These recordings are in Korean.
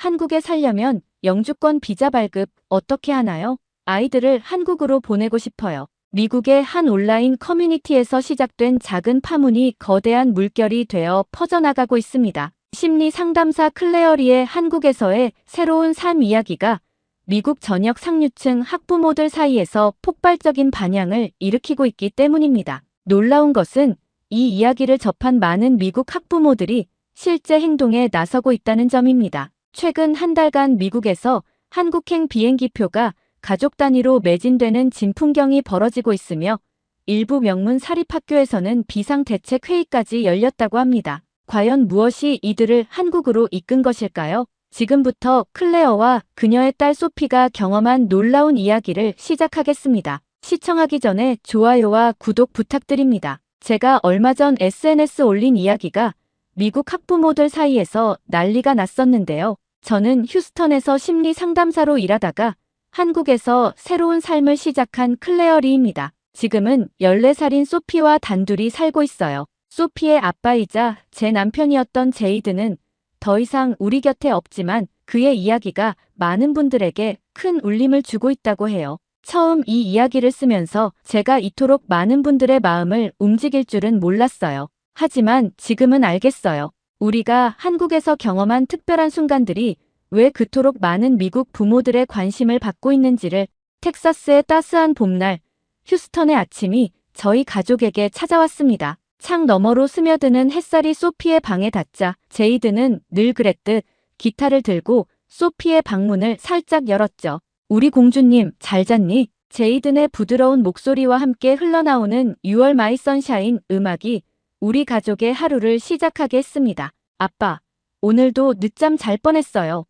한국에 살려면 영주권 비자 발급 어떻게 하나요? 아이들을 한국으로 보내고 싶어요. 미국의 한 온라인 커뮤니티에서 시작된 작은 파문이 거대한 물결이 되어 퍼져나가고 있습니다. 심리 상담사 클레어리의 한국에서의 새로운 삶 이야기가 미국 전역 상류층 학부모들 사이에서 폭발적인 반향을 일으키고 있기 때문입니다. 놀라운 것은 이 이야기를 접한 많은 미국 학부모들이 실제 행동에 나서고 있다는 점입니다. 최근 한 달간 미국에서 한국행 비행기표가 가족 단위로 매진되는 진풍경이 벌어지고 있으며 일부 명문 사립학교에서는 비상대책회의까지 열렸다고 합니다. 과연 무엇이 이들을 한국으로 이끈 것일까요? 지금부터 클레어와 그녀의 딸 소피가 경험한 놀라운 이야기를 시작하겠습니다. 시청하기 전에 좋아요와 구독 부탁드립니다. 제가 얼마 전 SNS 올린 이야기가 미국 학부모들 사이에서 난리가 났었는데요. 저는 휴스턴에서 심리 상담사로 일하다가 한국에서 새로운 삶을 시작한 클레어리입니다. 지금은 14살인 소피와 단둘이 살고 있어요. 소피의 아빠이자 제 남편이었던 제이드는 더 이상 우리 곁에 없지만 그의 이야기가 많은 분들에게 큰 울림을 주고 있다고 해요. 처음 이 이야기를 쓰면서 제가 이토록 많은 분들의 마음을 움직일 줄은 몰랐어요. 하지만 지금은 알겠어요. 우리가 한국에서 경험한 특별한 순간들이 왜 그토록 많은 미국 부모들의 관심을 받고 있는지를. 텍사스의 따스한 봄날, 휴스턴의 아침이 저희 가족에게 찾아왔습니다. 창 너머로 스며드는 햇살이 소피의 방에 닿자 제이드는 늘 그랬듯 기타를 들고 소피의 방문을 살짝 열었죠. 우리 공주님 잘 잤니? 제이든의 부드러운 목소리와 함께 흘러나오는 6월 마이 선샤인 음악이 우리 가족의 하루를 시작하게 했습니다. 아빠, 오늘도 늦잠 잘 뻔했어요.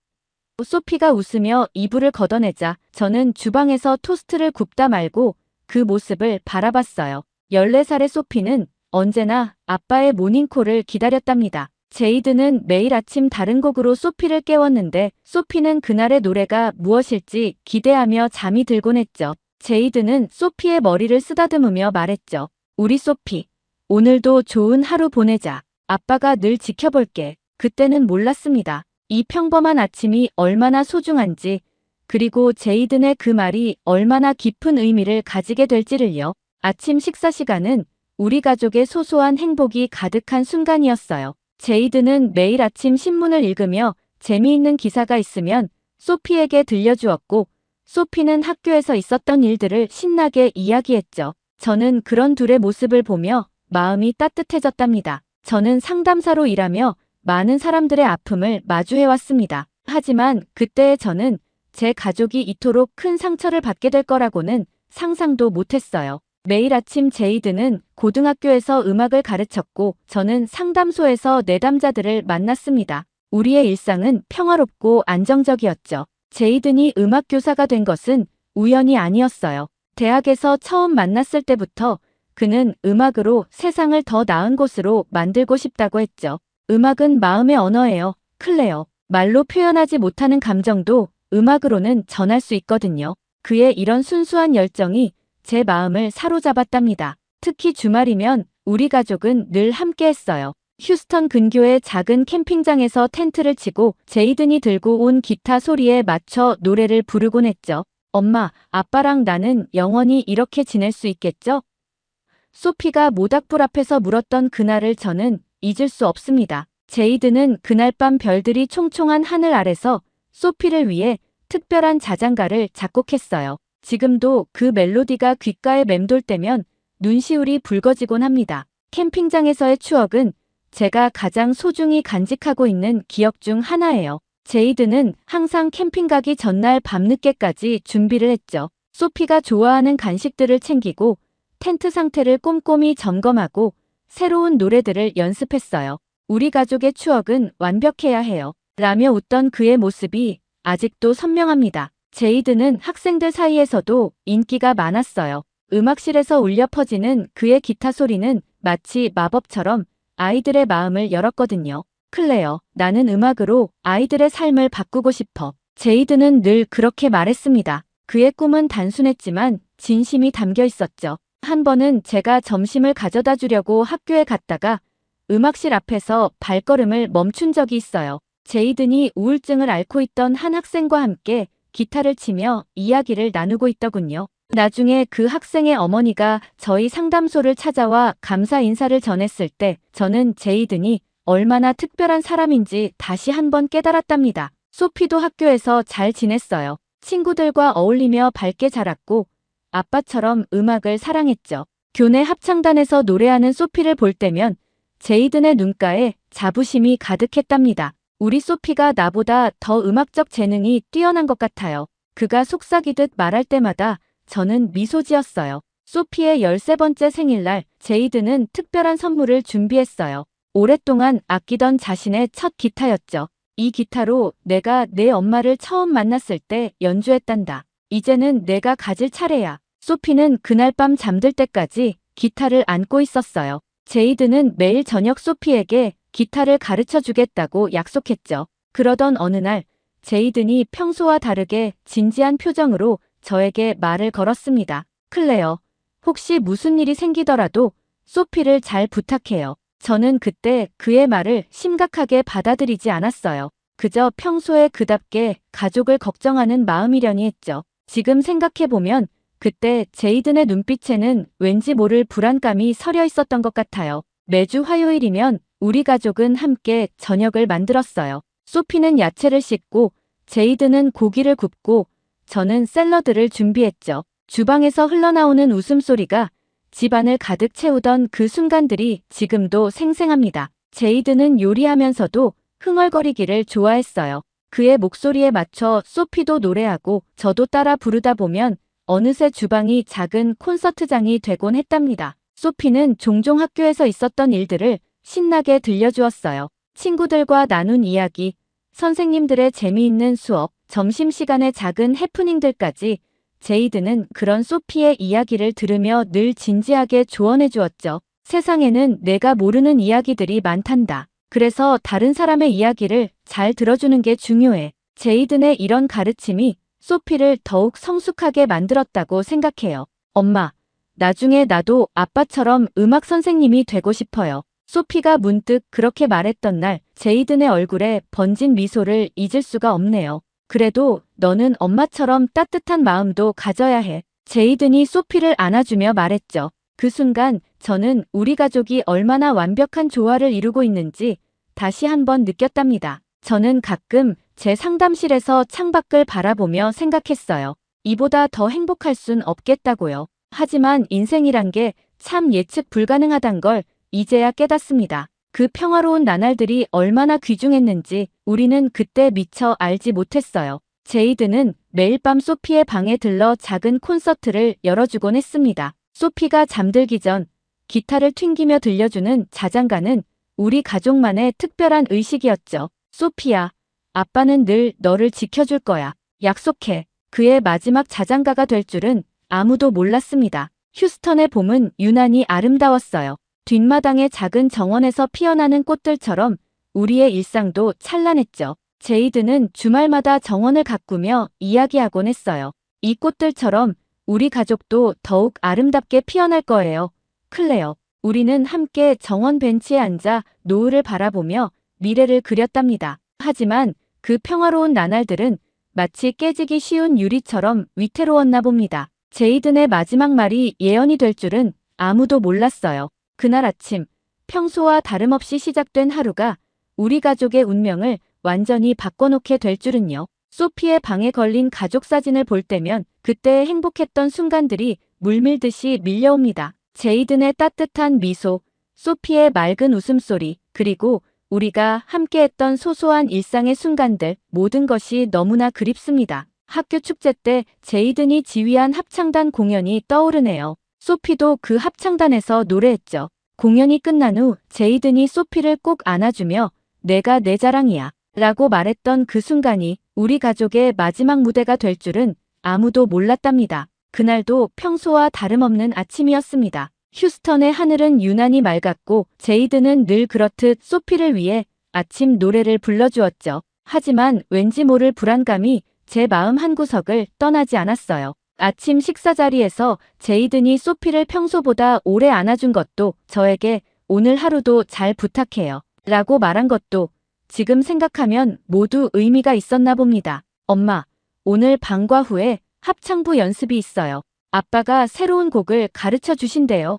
소피가 웃으며 이불을 걷어내자 저는 주방에서 토스트를 굽다 말고 그 모습을 바라봤어요. 14살의 소피는 언제나 아빠의 모닝콜을 기다렸답니다. 제이드는 매일 아침 다른 곡으로 소피를 깨웠는데 소피는 그날의 노래가 무엇일지 기대하며 잠이 들곤 했죠. 제이드는 소피의 머리를 쓰다듬으며 말했죠. 우리 소피, 오늘도 좋은 하루 보내자. 아빠가 늘 지켜볼게. 그때는 몰랐습니다. 이 평범한 아침이 얼마나 소중한지, 그리고 제이든의 그 말이 얼마나 깊은 의미를 가지게 될지를요. 아침 식사 시간은 우리 가족의 소소한 행복이 가득한 순간이었어요. 제이든은 매일 아침 신문을 읽으며 재미있는 기사가 있으면 소피에게 들려주었고, 소피는 학교에서 있었던 일들을 신나게 이야기했죠. 저는 그런 둘의 모습을 보며 마음이 따뜻해졌답니다. 저는 상담사로 일하며 많은 사람들의 아픔을 마주해왔습니다. 하지만 그때의 저는 제 가족이 이토록 큰 상처를 받게 될 거라고는 상상도 못했어요. 매일 아침 제이드는 고등학교에서 음악을 가르쳤고 저는 상담소에서 내담자들을 만났습니다. 우리의 일상은 평화롭고 안정적이었죠. 제이든이 음악 교사가 된 것은 우연이 아니었어요. 대학에서 처음 만났을 때부터 그는 음악으로 세상을 더 나은 곳으로 만들고 싶다고 했죠. 음악은 마음의 언어예요, 클레어. 말로 표현하지 못하는 감정도 음악으로는 전할 수 있거든요. 그의 이런 순수한 열정이 제 마음을 사로잡았답니다. 특히 주말이면 우리 가족은 늘 함께 했어요. 휴스턴 근교의 작은 캠핑장에서 텐트를 치고 제이든이 들고 온 기타 소리에 맞춰 노래를 부르곤 했죠. 엄마, 아빠랑 나는 영원히 이렇게 지낼 수 있겠죠? 소피가 모닥불 앞에서 물었던 그날을 저는 잊을 수 없습니다. 제이드는 그날 밤 별들이 총총한 하늘 아래서 소피를 위해 특별한 자장가를 작곡했어요. 지금도 그 멜로디가 귓가에 맴돌 때면 눈시울이 붉어지곤 합니다. 캠핑장에서의 추억은 제가 가장 소중히 간직하고 있는 기억 중 하나예요. 제이드는 항상 캠핑 가기 전날 밤늦게까지 준비를 했죠. 소피가 좋아하는 간식들을 챙기고 텐트 상태를 꼼꼼히 점검하고 새로운 노래들을 연습했어요. 우리 가족의 추억은 완벽해야 해요. 라며 웃던 그의 모습이 아직도 선명합니다. 제이드는 학생들 사이에서도 인기가 많았어요. 음악실에서 울려 퍼지는 그의 기타 소리는 마치 마법처럼 아이들의 마음을 열었거든요. 클레어, 나는 음악으로 아이들의 삶을 바꾸고 싶어. 제이드는 늘 그렇게 말했습니다. 그의 꿈은 단순했지만 진심이 담겨 있었죠. 한 번은 제가 점심을 가져다 주려고 학교에 갔다가 음악실 앞에서 발걸음을 멈춘 적이 있어요. 제이든이 우울증을 앓고 있던 한 학생과 함께 기타를 치며 이야기를 나누고 있더군요. 나중에 그 학생의 어머니가 저희 상담소를 찾아와 감사 인사를 전했을 때 저는 제이든이 얼마나 특별한 사람인지 다시 한번 깨달았답니다. 소피도 학교에서 잘 지냈어요. 친구들과 어울리며 밝게 자랐고 아빠처럼 음악을 사랑했죠. 교내 합창단에서 노래하는 소피를 볼 때면 제이든의 눈가에 자부심이 가득했답니다. 우리 소피가 나보다 더 음악적 재능이 뛰어난 것 같아요. 그가 속삭이듯 말할 때마다 저는 미소 지었어요. 소피의 13번째 생일날 제이든은 특별한 선물을 준비했어요. 오랫동안 아끼던 자신의 첫 기타였죠. 이 기타로 내가 내 엄마를 처음 만났을 때 연주했단다. 이제는 내가 가질 차례야. 소피는 그날 밤 잠들 때까지 기타를 안고 있었어요. 제이든은 매일 저녁 소피에게 기타를 가르쳐 주겠다고 약속했죠. 그러던 어느 날 제이든이 평소와 다르게 진지한 표정으로 저에게 말을 걸었습니다. 클레어, 혹시 무슨 일이 생기더라도 소피를 잘 부탁해요. 저는 그때 그의 말을 심각하게 받아들이지 않았어요. 그저 평소에 그답게 가족을 걱정하는 마음이려니 했죠. 지금 생각해보면 그때 제이든의 눈빛에는 왠지 모를 불안감이 서려 있었던 것 같아요. 매주 화요일이면 우리 가족은 함께 저녁을 만들었어요. 소피는 야채를 씻고 제이든은 고기를 굽고 저는 샐러드를 준비했죠. 주방에서 흘러나오는 웃음소리가 집안을 가득 채우던 그 순간들이 지금도 생생합니다. 제이든은 요리하면서도 흥얼거리기를 좋아했어요. 그의 목소리에 맞춰 소피도 노래하고 저도 따라 부르다 보면 어느새 주방이 작은 콘서트장이 되곤 했답니다. 소피는 종종 학교에서 있었던 일들을 신나게 들려주었어요. 친구들과 나눈 이야기, 선생님들의 재미있는 수업, 점심시간의 작은 해프닝들까지 제이든은 그런 소피의 이야기를 들으며 늘 진지하게 조언해 주었죠. 세상에는 내가 모르는 이야기들이 많단다. 그래서 다른 사람의 이야기를 잘 들어주는 게 중요해. 제이든의 이런 가르침이 소피를 더욱 성숙하게 만들었다고 생각해요. 엄마, 나중에 나도 아빠처럼 음악 선생님이 되고 싶어요. 소피가 문득 그렇게 말했던 날 제이든의 얼굴에 번진 미소를 잊을 수가 없네요. 그래도 너는 엄마처럼 따뜻한 마음도 가져야 해. 제이든이 소피를 안아주며 말했죠. 그 순간 저는 우리 가족이 얼마나 완벽한 조화를 이루고 있는지 다시 한번 느꼈답니다. 저는 가끔 제 상담실에서 창밖을 바라보며 생각했어요. 이보다 더 행복할 순 없겠다고요. 하지만 인생이란 게 참 예측 불가능하단 걸 이제야 깨닫습니다. 그 평화로운 나날들이 얼마나 귀중했는지 우리는 그때 미처 알지 못했어요. 제이든은 매일 밤 소피의 방에 들러 작은 콘서트를 열어주곤 했습니다. 소피가 잠들기 전 기타를 튕기며 들려주는 자장가는 우리 가족만의 특별한 의식이었죠. 소피야, 아빠는 늘 너를 지켜줄 거야. 약속해. 그의 마지막 자장가가 될 줄은 아무도 몰랐습니다. 휴스턴의 봄은 유난히 아름다웠어요. 뒷마당의 작은 정원에서 피어나는 꽃들처럼 우리의 일상도 찬란했죠. 제이든은 주말마다 정원을 가꾸며 이야기하곤 했어요. 이 꽃들처럼 우리 가족도 더욱 아름답게 피어날 거예요. 클레어, 우리는 함께 정원 벤치에 앉아 노을을 바라보며 미래를 그렸답니다. 하지만 그 평화로운 나날들은 마치 깨지기 쉬운 유리처럼 위태로웠나 봅니다. 제이든의 마지막 말이 예언이 될 줄은 아무도 몰랐어요. 그날 아침, 평소와 다름없이 시작된 하루가 우리 가족의 운명을 완전히 바꿔놓게 될 줄은요. 소피의 방에 걸린 가족 사진을 볼 때면 그때의 행복했던 순간들이 물밀듯이 밀려옵니다. 제이든의 따뜻한 미소, 소피의 맑은 웃음소리, 그리고 우리가 함께했던 소소한 일상의 순간들, 모든 것이 너무나 그립습니다. 학교 축제 때 제이든이 지휘한 합창단 공연이 떠오르네요. 소피도 그 합창단에서 노래했죠. 공연이 끝난 후 제이든이 소피를 꼭 안아주며 내가 내 자랑이야 라고 말했던 그 순간이 우리 가족의 마지막 무대가 될 줄은 아무도 몰랐답니다. 그날도 평소와 다름없는 아침이었습니다. 휴스턴의 하늘은 유난히 맑았고 제이든은 늘 그렇듯 소피를 위해 아침 노래를 불러주었죠. 하지만 왠지 모를 불안감이 제 마음 한구석을 떠나지 않았어요. 아침 식사 자리에서 제이든이 소피를 평소보다 오래 안아준 것도 저에게 오늘 하루도 잘 부탁해요 라고 말한 것도 지금 생각하면 모두 의미가 있었나 봅니다. 엄마, 오늘 방과 후에 합창부 연습이 있어요. 아빠가 새로운 곡을 가르쳐 주신대요.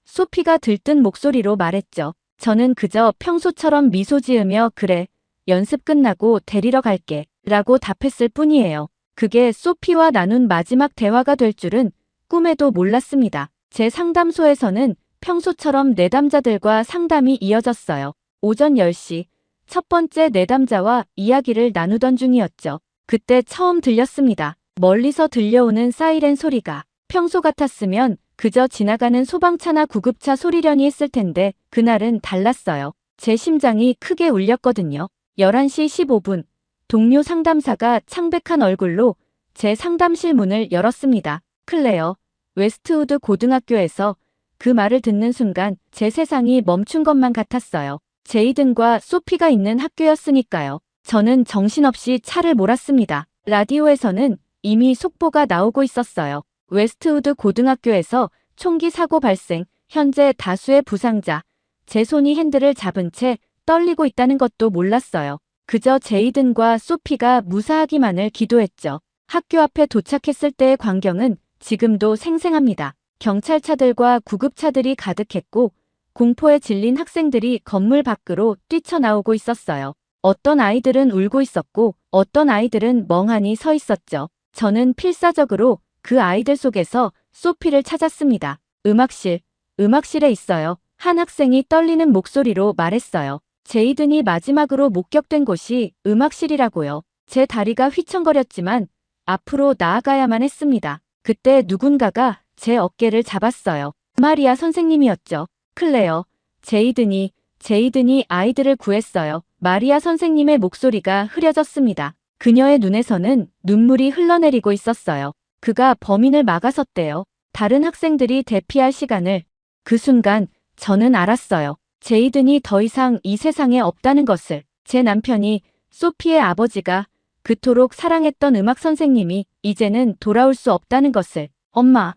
소피가 들뜬 목소리로 말했죠. 저는 그저 평소처럼 미소 지으며 그래, 연습 끝나고 데리러 갈게 라고 답했을 뿐이에요. 그게 소피와 나눈 마지막 대화가 될 줄은 꿈에도 몰랐습니다. 제 상담소에서는 평소처럼 내담자들과 상담이 이어졌어요. 오전 10시, 첫 번째 내담자와 이야기를 나누던 중이었죠. 그때 처음 들렸습니다. 멀리서 들려오는 사이렌 소리가. 평소 같았으면 그저 지나가는 소방차나 구급차 소리려니 했을 텐데 그날은 달랐어요. 제 심장이 크게 울렸거든요. 11시 15분, 동료 상담사가 창백한 얼굴로 제 상담실 문을 열었습니다. 클레어, 웨스트우드 고등학교에서. 그 말을 듣는 순간 제 세상이 멈춘 것만 같았어요. 제이든과 소피가 있는 학교였으니까요. 저는 정신없이 차를 몰았습니다. 라디오에서는 이미 속보가 나오고 있었어요. 웨스트우드 고등학교에서 총기 사고 발생, 현재 다수의 부상자. 제 손이 핸들을 잡은 채 떨리고 있다는 것도 몰랐어요. 그저 제이든과 소피가 무사하기만을 기도했죠. 학교 앞에 도착했을 때의 광경은 지금도 생생합니다. 경찰차들과 구급차들이 가득했고 공포에 질린 학생들이 건물 밖으로 뛰쳐나오고 있었어요. 어떤 아이들은 울고 있었고 어떤 아이들은 멍하니 서 있었죠. 저는 필사적으로 그 아이들 속에서 소피를 찾았습니다. 음악실에 있어요. 한 학생이 떨리는 목소리로 말했어요. 제이든이 마지막으로 목격된 곳이 음악실이라고요. 제 다리가 휘청거렸지만 앞으로 나아가야만 했습니다. 그때 누군가가 제 어깨를 잡았어요. 마리아 선생님이었죠. 클레어, 제이든이 아이들을 구했어요. 마리아 선생님의 목소리가 흐려졌습니다. 그녀의 눈에서는 눈물이 흘러내리고 있었어요. 그가 범인을 막아섰대요. 다른 학생들이 대피할 시간을. 그 순간 저는 알았어요. 제이든이 더 이상 이 세상에 없다는 것을. 제 남편이, 소피의 아버지가, 그토록 사랑했던 음악 선생님이 이제는 돌아올 수 없다는 것을. 엄마.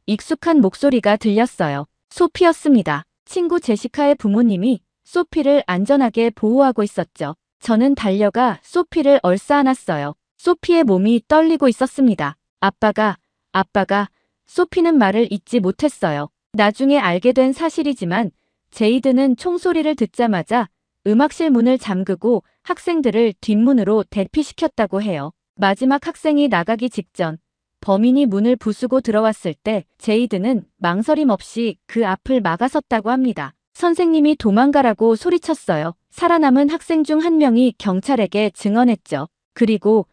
익숙한 목소리가 들렸어요. 소피였습니다. 친구 제시카의 부모님이 소피를 안전하게 보호하고 있었죠. 저는 달려가 소피를 얼싸안았어요. 소피의 몸이 떨리고 있었습니다. 아빠가, 소피는 말을 잇지 못했어요. 나중에 알게 된 사실이지만 제이든은 총소리를 듣자마자 음악실 문을 잠그고 학생들을 뒷문으로 대피시켰다고 해요. 마지막 학생이 나가기 직전 범인이 문을 부수고 들어왔을 때 제이든은 망설임 없이 그 앞을 막아섰다고 합니다. 선생님이 도망가라고 소리쳤어요. 살아남은 학생 중 한 명이 경찰에게 증언했죠. 그리고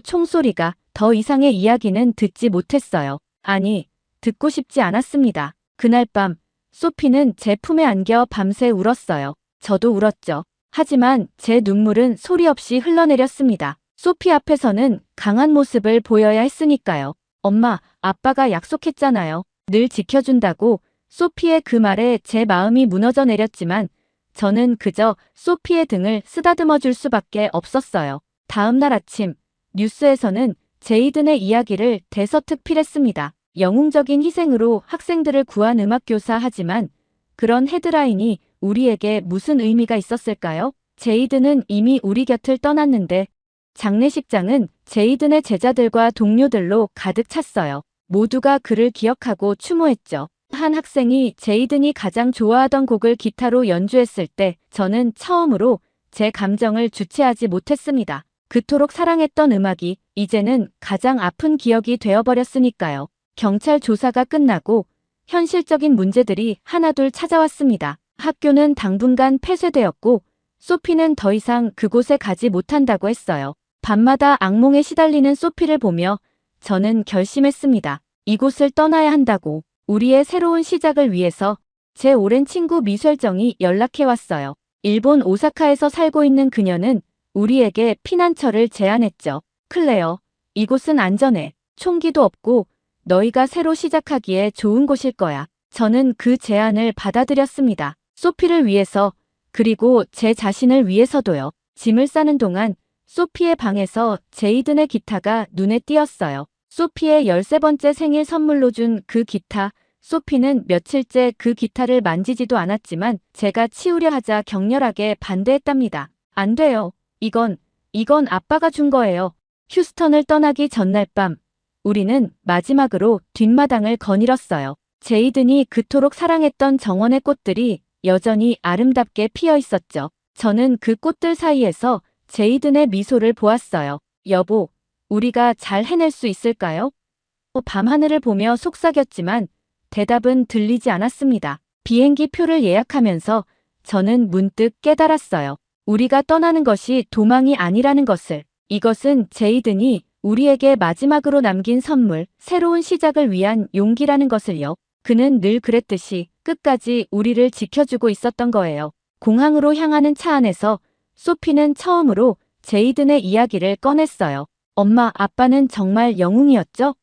총소리가. 더 이상의 이야기는 듣지 못했어요. 아니, 듣고 싶지 않았습니다. 그날 밤 소피는 제 품에 안겨 밤새 울었어요. 저도 울었죠. 하지만 제 눈물은 소리 없이 흘러내렸습니다. 소피 앞에서는 강한 모습을 보여야 했으니까요. 엄마, 아빠가 약속했잖아요. 늘 지켜준다고. 소피의 그 말에 제 마음이 무너져 내렸지만 저는 그저 소피의 등을 쓰다듬어 줄 수밖에 없었어요. 다음 날 아침 뉴스에서는 제이든의 이야기를 대서특필했습니다. 영웅적인 희생으로 학생들을 구한 음악교사. 하지만 그런 헤드라인이 우리에게 무슨 의미가 있었을까요? 제이든은 이미 우리 곁을 떠났는데 장례식장은 제이든의 제자들과 동료들로 가득 찼어요. 모두가 그를 기억하고 추모했죠. 한 학생이 제이든이 가장 좋아하던 곡을 기타로 연주했을 때 저는 처음으로 제 감정을 주체하지 못했습니다. 그토록 사랑했던 음악이 이제는 가장 아픈 기억이 되어버렸으니까요. 경찰 조사가 끝나고 현실적인 문제들이 하나둘 찾아왔습니다. 학교는 당분간 폐쇄되었고 소피는 더 이상 그곳에 가지 못한다고 했어요. 밤마다 악몽에 시달리는 소피를 보며 저는 결심했습니다. 이곳을 떠나야 한다고. 우리의 새로운 시작을 위해서. 제 오랜 친구 미술정이 연락해왔어요. 일본 오사카에서 살고 있는 그녀는 우리에게 피난처를 제안했죠. 클레어, 이곳은 안전해. 총기도 없고 너희가 새로 시작하기에 좋은 곳일 거야. 저는 그 제안을 받아들였습니다. 소피를 위해서, 그리고 제 자신을 위해서도요. 짐을 싸는 동안 소피의 방에서 제이든의 기타가 눈에 띄었어요. 소피의 13번째 생일 선물로 준 그 기타. 소피는 며칠째 그 기타를 만지지도 않았지만 제가 치우려 하자 격렬하게 반대했답니다. 안 돼요. 이건 아빠가 준 거예요. 휴스턴을 떠나기 전날 밤, 우리는 마지막으로 뒷마당을 거닐었어요. 제이든이 그토록 사랑했던 정원의 꽃들이 여전히 아름답게 피어 있었죠. 저는 그 꽃들 사이에서 제이든의 미소를 보았어요. 여보, 우리가 잘 해낼 수 있을까요? 밤하늘을 보며 속삭였지만 대답은 들리지 않았습니다. 비행기 표를 예약하면서 저는 문득 깨달았어요. 우리가 떠나는 것이 도망이 아니라는 것을. 이것은 제이든이 우리에게 마지막으로 남긴 선물, 새로운 시작을 위한 용기라는 것을요. 그는 늘 그랬듯이 끝까지 우리를 지켜주고 있었던 거예요. 공항으로 향하는 차 안에서 소피는 처음으로 제이든의 이야기를 꺼냈어요. 엄마, 아빠는 정말 영웅이었죠?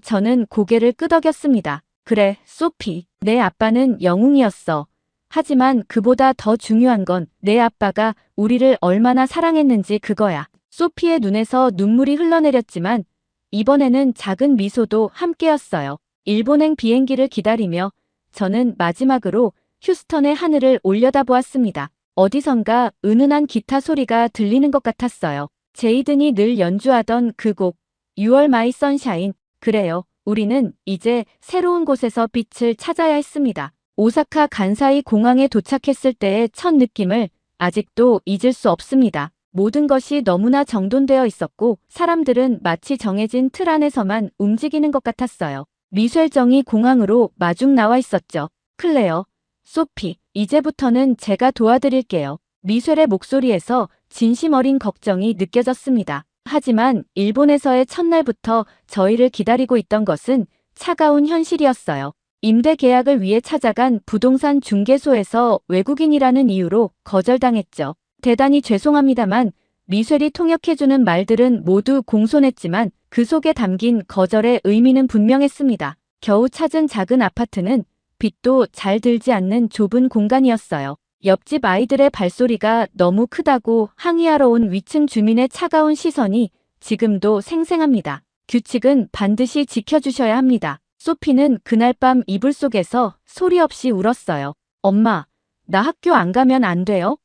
저는 고개를 끄덕였습니다. 그래, 소피. 내 아빠는 영웅이었어. 하지만 그보다 더 중요한 건 내 아빠가 우리를 얼마나 사랑했는지 그거야. 소피의 눈에서 눈물이 흘러내렸지만 이번에는 작은 미소도 함께였어요. 일본행 비행기를 기다리며 저는 마지막으로 휴스턴의 하늘을 올려다보았습니다. 어디선가 은은한 기타 소리가 들리는 것 같았어요. 제이든이 늘 연주하던 그 곡, 6월 마이 선샤인. 그래요. 우리는 이제 새로운 곳에서 빛을 찾아야 했습니다. 오사카 간사이 공항에 도착했을 때의 첫 느낌을 아직도 잊을 수 없습니다. 모든 것이 너무나 정돈되어 있었고 사람들은 마치 정해진 틀 안에서만 움직이는 것 같았어요. 미셸정이 공항으로 마중 나와 있었죠. 클레어, 소피, 이제부터는 제가 도와드릴게요. 미셸의 목소리에서 진심 어린 걱정이 느껴졌습니다. 하지만 일본에서의 첫날부터 저희를 기다리고 있던 것은 차가운 현실이었어요. 임대 계약을 위해 찾아간 부동산 중개소에서 외국인이라는 이유로 거절당했죠. 대단히 죄송합니다만 미셸이 통역해주는 말들은 모두 공손했지만 그 속에 담긴 거절의 의미는 분명했습니다. 겨우 찾은 작은 아파트는 빛도 잘 들지 않는 좁은 공간이었어요. 옆집 아이들의 발소리가 너무 크다고 항의하러 온 위층 주민의 차가운 시선이 지금도 생생합니다. 규칙은 반드시 지켜주셔야 합니다. 소피는 그날 밤 이불 속에서 소리 없이 울었어요. 엄마, 나 학교 안 가면 안 돼요?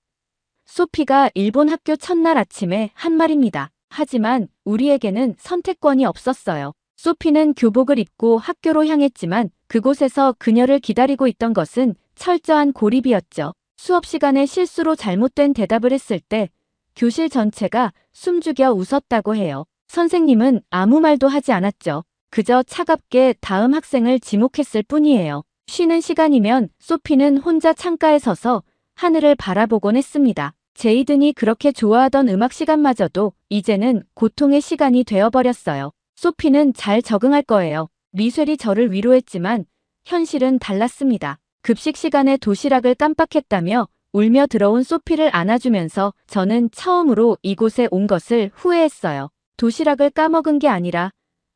소피가 일본 학교 첫날 아침에 한 말입니다. 하지만 우리에게는 선택권이 없었어요. 소피는 교복을 입고 학교로 향했지만 그곳에서 그녀를 기다리고 있던 것은 철저한 고립이었죠. 수업 시간에 실수로 잘못된 대답을 했을 때 교실 전체가 숨죽여 웃었다고 해요. 선생님은 아무 말도 하지 않았죠. 그저 차갑게 다음 학생을 지목했을 뿐이에요. 쉬는 시간이면 소피는 혼자 창가에 서서 하늘을 바라보곤 했습니다. 제이든이 그렇게 좋아하던 음악 시간마저도 이제는 고통의 시간이 되어버렸어요. 소피는 잘 적응할 거예요. 미셸이 저를 위로했지만 현실은 달랐습니다. 급식 시간에 도시락을 깜빡했다며 울며 들어온 소피를 안아주면서 저는 처음으로 이곳에 온 것을 후회했어요. 도시락을 까먹은 게 아니라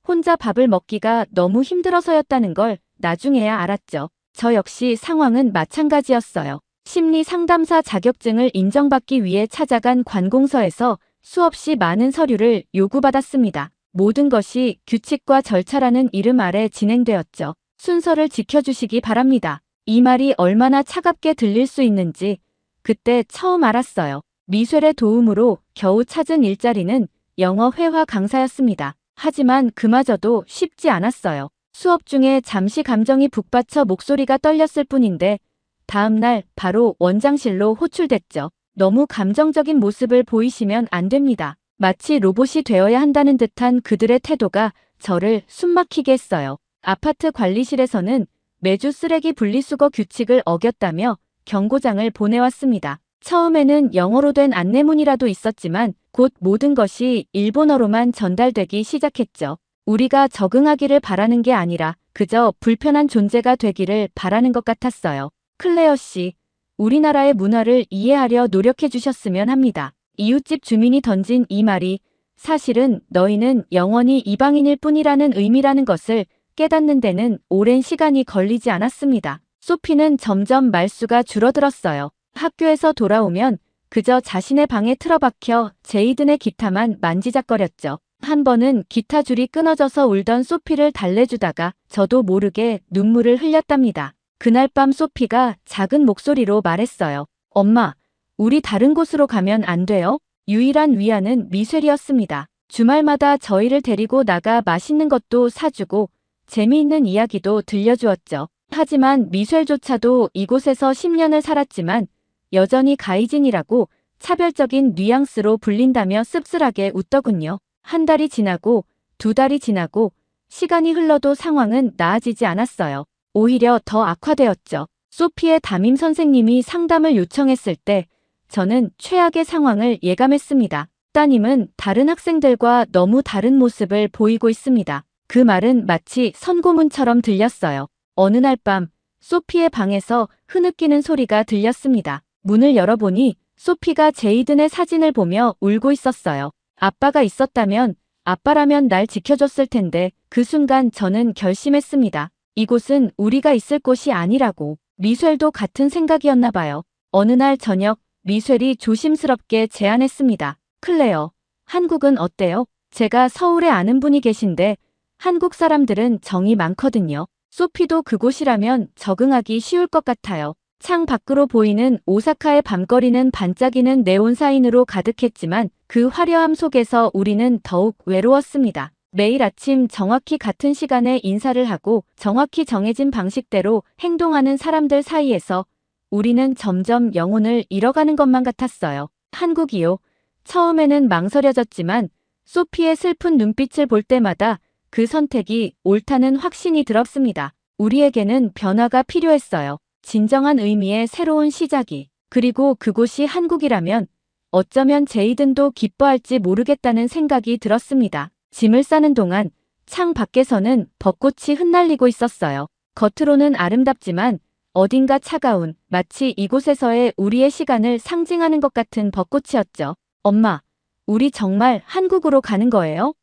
혼자 밥을 먹기가 너무 힘들어서였다는 걸 나중에야 알았죠. 저 역시 상황은 마찬가지였어요. 심리 상담사 자격증을 인정받기 위해 찾아간 관공서에서 수없이 많은 서류를 요구받았습니다. 모든 것이 규칙과 절차라는 이름 아래 진행되었죠. 순서를 지켜주시기 바랍니다. 이 말이 얼마나 차갑게 들릴 수 있는지 그때 처음 알았어요. 미셸의 도움으로 겨우 찾은 일자리는 영어 회화 강사였습니다. 하지만 그마저도 쉽지 않았어요. 수업 중에 잠시 감정이 북받쳐 목소리가 떨렸을 뿐인데 다음 날 바로 원장실로 호출됐죠. 너무 감정적인 모습을 보이시면 안 됩니다. 마치 로봇이 되어야 한다는 듯한 그들의 태도가 저를 숨막히게 했어요. 아파트 관리실에서는 매주 쓰레기 분리수거 규칙을 어겼다며 경고장을 보내왔습니다. 처음에는 영어로 된 안내문이라도 있었지만 곧 모든 것이 일본어로만 전달되기 시작했죠. 우리가 적응하기를 바라는 게 아니라 그저 불편한 존재가 되기를 바라는 것 같았어요. 클레어 씨, 우리나라의 문화를 이해하려 노력해 주셨으면 합니다. 이웃집 주민이 던진 이 말이 사실은 너희는 영원히 이방인일 뿐이라는 의미라는 것을 깨닫는 데는 오랜 시간이 걸리지 않았습니다. 소피는 점점 말수가 줄어들었어요. 학교에서 돌아오면 그저 자신의 방에 틀어박혀 제이든의 기타만 만지작거렸죠. 한 번은 기타 줄이 끊어져서 울던 소피를 달래주다가 저도 모르게 눈물을 흘렸답니다. 그날 밤 소피가 작은 목소리로 말했어요. 엄마, 우리 다른 곳으로 가면 안 돼요? 유일한 위안은 미셸이었습니다. 주말마다 저희를 데리고 나가 맛있는 것도 사주고 재미있는 이야기도 들려주었죠. 하지만 미셸조차도 이곳에서 10년을 살았지만 여전히 가이진이라고 차별적인 뉘앙스로 불린다며 씁쓸하게 웃더군요. 한 달이 지나고 두 달이 지나고 시간이 흘러도 상황은 나아지지 않았어요. 오히려 더 악화되었죠. 소피의 담임 선생님이 상담을 요청했을 때 저는 최악의 상황을 예감했습니다. 따님은 다른 학생들과 너무 다른 모습을 보이고 있습니다. 그 말은 마치 선고문처럼 들렸어요. 어느 날 밤 소피의 방에서 흐느끼는 소리가 들렸습니다. 문을 열어보니 소피가 제이든의 사진을 보며 울고 있었어요. 아빠가 있었다면, 아빠라면 날 지켜줬을 텐데 그 순간 저는 결심했습니다. 이곳은 우리가 있을 곳이 아니라고. 미셸도 같은 생각이었나 봐요. 어느 날 저녁 미셸이 조심스럽게 제안했습니다. 클레어, 한국은 어때요? 제가 서울에 아는 분이 계신데 한국 사람들은 정이 많거든요. 소피도 그곳이라면 적응하기 쉬울 것 같아요. 창 밖으로 보이는 오사카의 밤거리는 반짝이는 네온 사인으로 가득했지만 그 화려함 속에서 우리는 더욱 외로웠습니다. 매일 아침 정확히 같은 시간에 인사를 하고 정확히 정해진 방식대로 행동하는 사람들 사이에서 우리는 점점 영혼을 잃어가는 것만 같았어요. 한국이요. 처음에는 망설여졌지만 소피의 슬픈 눈빛을 볼 때마다 그 선택이 옳다는 확신이 들었습니다. 우리에게는 변화가 필요했어요. 진정한 의미의 새로운 시작이. 그리고 그곳이 한국이라면 어쩌면 제이든도 기뻐할지 모르겠다는 생각이 들었습니다. 짐을 싸는 동안 창 밖에서는 벚꽃이 흩날리고 있었어요. 겉으로는 아름답지만 어딘가 차가운, 마치 이곳에서의 우리의 시간을 상징하는 것 같은 벚꽃이었죠. 엄마, 우리 정말 한국으로 가는 거예요?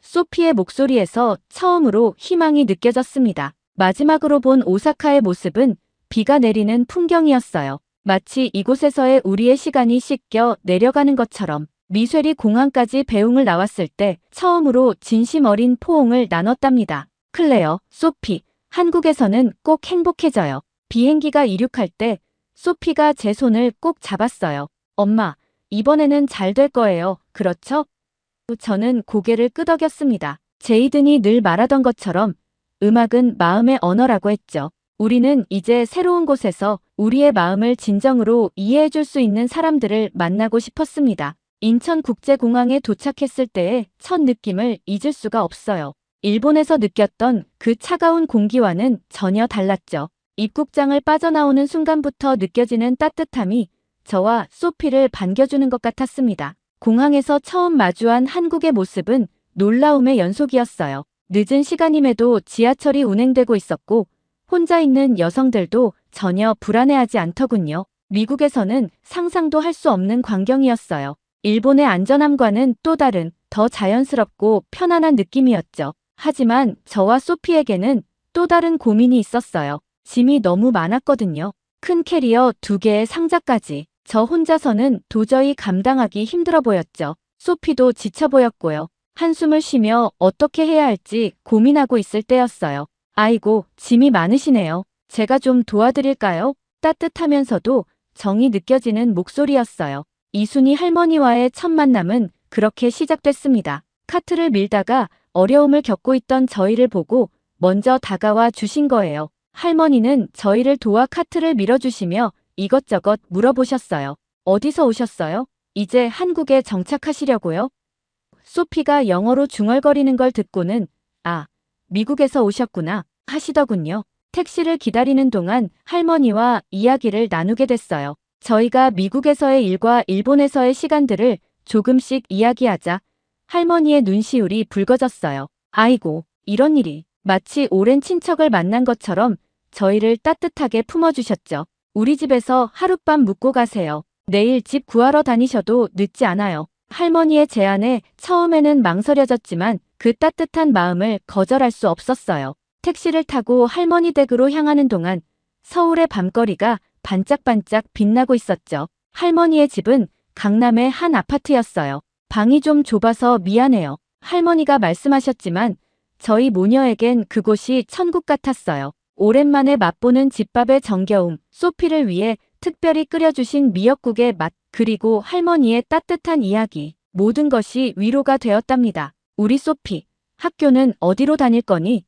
소피의 목소리에서 처음으로 희망이 느껴졌습니다. 마지막으로 본 오사카의 모습은 비가 내리는 풍경이었어요. 마치 이곳에서의 우리의 시간이 씻겨 내려가는 것처럼. 미셸이 공항까지 배웅을 나왔을 때 처음으로 진심 어린 포옹을 나눴답니다. 클레어, 소피, 한국에서는 꼭 행복해져요. 비행기가 이륙할 때 소피가 제 손을 꼭 잡았어요. 엄마, 이번에는 잘 될 거예요. 그렇죠? 저는 고개를 끄덕였습니다. 제이든이 늘 말하던 것처럼 음악은 마음의 언어라고 했죠. 우리는 이제 새로운 곳에서 우리의 마음을 진정으로 이해해줄 수 있는 사람들을 만나고 싶었습니다. 인천국제공항에 도착했을 때의 첫 느낌을 잊을 수가 없어요. 일본에서 느꼈던 그 차가운 공기와는 전혀 달랐죠. 입국장을 빠져나오는 순간부터 느껴지는 따뜻함이 저와 소피를 반겨주는 것 같았습니다. 공항에서 처음 마주한 한국의 모습은 놀라움의 연속이었어요. 늦은 시간임에도 지하철이 운행되고 있었고 혼자 있는 여성들도 전혀 불안해하지 않더군요. 미국에서는 상상도 할 수 없는 광경이었어요. 일본의 안전함과는 또 다른 더 자연스럽고 편안한 느낌이었죠. 하지만 저와 소피에게는 또 다른 고민이 있었어요. 짐이 너무 많았거든요. 큰 캐리어 2개의 상자까지. 저 혼자서는 도저히 감당하기 힘들어 보였죠. 소피도 지쳐 보였고요. 한숨을 쉬며 어떻게 해야 할지 고민하고 있을 때였어요. 아이고, 짐이 많으시네요. 제가 좀 도와드릴까요? 따뜻하면서도 정이 느껴지는 목소리였어요. 이순희 할머니와의 첫 만남은 그렇게 시작됐습니다. 카트를 밀다가 어려움을 겪고 있던 저희를 보고 먼저 다가와 주신 거예요. 할머니는 저희를 도와 카트를 밀어주시며 이것저것 물어보셨어요. 어디서 오셨어요? 이제 한국에 정착하시려고요? 소피가 영어로 중얼거리는 걸 듣고는 아, 미국에서 오셨구나 하시더군요. 택시를 기다리는 동안 할머니와 이야기를 나누게 됐어요. 저희가 미국에서의 일과 일본에서의 시간들을 조금씩 이야기하자 할머니의 눈시울이 붉어졌어요. 아이고, 이런 일이. 마치 오랜 친척을 만난 것처럼 저희를 따뜻하게 품어주셨죠. 우리 집에서 하룻밤 묵고 가세요. 내일 집 구하러 다니셔도 늦지 않아요. 할머니의 제안에 처음에는 망설여졌지만 그 따뜻한 마음을 거절할 수 없었어요. 택시를 타고 할머니 댁으로 향하는 동안 서울의 밤거리가 반짝반짝 빛나고 있었죠. 할머니의 집은 강남의 한 아파트였어요. 방이 좀 좁아서 미안해요. 할머니가 말씀하셨지만 저희 모녀에겐 그곳이 천국 같았어요. 오랜만에 맛보는 집밥의 정겨움, 소피를 위해 특별히 끓여주신 미역국의 맛, 그리고 할머니의 따뜻한 이야기. 모든 것이 위로가 되었답니다. 우리 소피, 학교는 어디로 다닐 거니?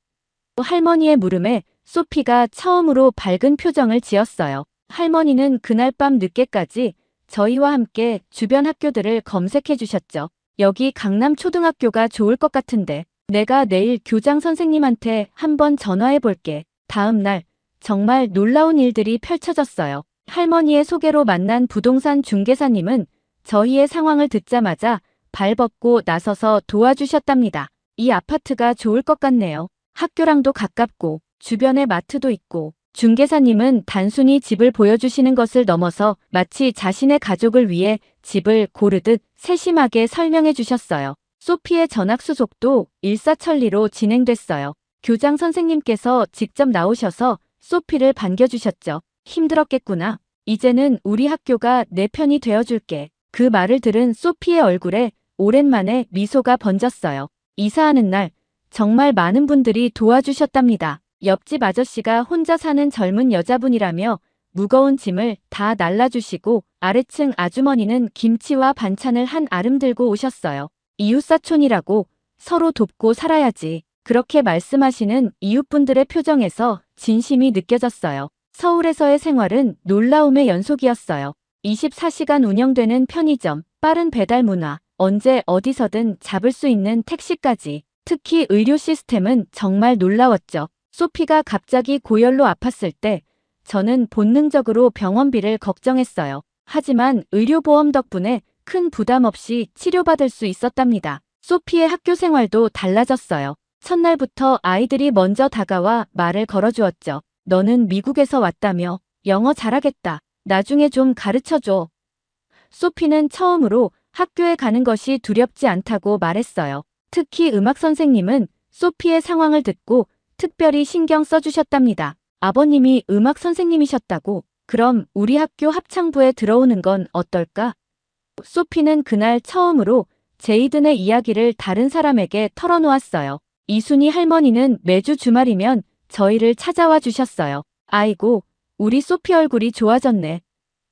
할머니의 물음에 소피가 처음으로 밝은 표정을 지었어요. 할머니는 그날 밤 늦게까지 저희와 함께 주변 학교들을 검색해 주셨죠. 여기 강남초등학교가 좋을 것 같은데 내가 내일 교장 선생님한테 한번 전화해 볼게. 다음 날 정말 놀라운 일들이 펼쳐졌어요. 할머니의 소개로 만난 부동산 중개사님은 저희의 상황을 듣자마자 발벗고 나서서 도와주셨답니다. 이 아파트가 좋을 것 같네요. 학교랑도 가깝고 주변에 마트도 있고. 중개사님은 단순히 집을 보여주시는 것을 넘어서 마치 자신의 가족을 위해 집을 고르듯 세심하게 설명해 주셨어요. 소피의 전학 수속도 일사천리로 진행됐어요. 교장 선생님께서 직접 나오셔서 소피를 반겨주셨죠. 힘들었겠구나. 이제는 우리 학교가 내 편이 되어줄게. 그 말을 들은 소피의 얼굴에 오랜만에 미소가 번졌어요. 이사하는 날 정말 많은 분들이 도와주셨답니다. 옆집 아저씨가 혼자 사는 젊은 여자분이라며 무거운 짐을 다 날라주시고 아래층 아주머니는 김치와 반찬을 한 아름 들고 오셨어요. 이웃사촌이라고 서로 돕고 살아야지. 그렇게 말씀하시는 이웃분들의 표정에서 진심이 느껴졌어요. 서울에서의 생활은 놀라움의 연속이었어요. 24시간 운영되는 편의점, 빠른 배달 문화, 언제 어디서든 잡을 수 있는 택시까지. 특히 의료 시스템은 정말 놀라웠죠. 소피가 갑자기 고열로 아팠을 때 저는 본능적으로 병원비를 걱정했어요. 하지만 의료보험 덕분에 큰 부담 없이 치료받을 수 있었답니다. 소피의 학교 생활도 달라졌어요. 첫날부터 아이들이 먼저 다가와 말을 걸어주었죠. 너는 미국에서 왔다며 영어 잘하겠다. 나중에 좀 가르쳐줘. 소피는 처음으로 학교에 가는 것이 두렵지 않다고 말했어요. 특히 음악 선생님은 소피의 상황을 듣고 특별히 신경 써주셨답니다. 아버님이 음악 선생님이셨다고? 그럼 우리 학교 합창부에 들어오는 건 어떨까? 소피는 그날 처음으로 제이든의 이야기를 다른 사람에게 털어놓았어요. 이순희 할머니는 매주 주말이면 저희를 찾아와 주셨어요. 아이고, 우리 소피 얼굴이 좋아졌네.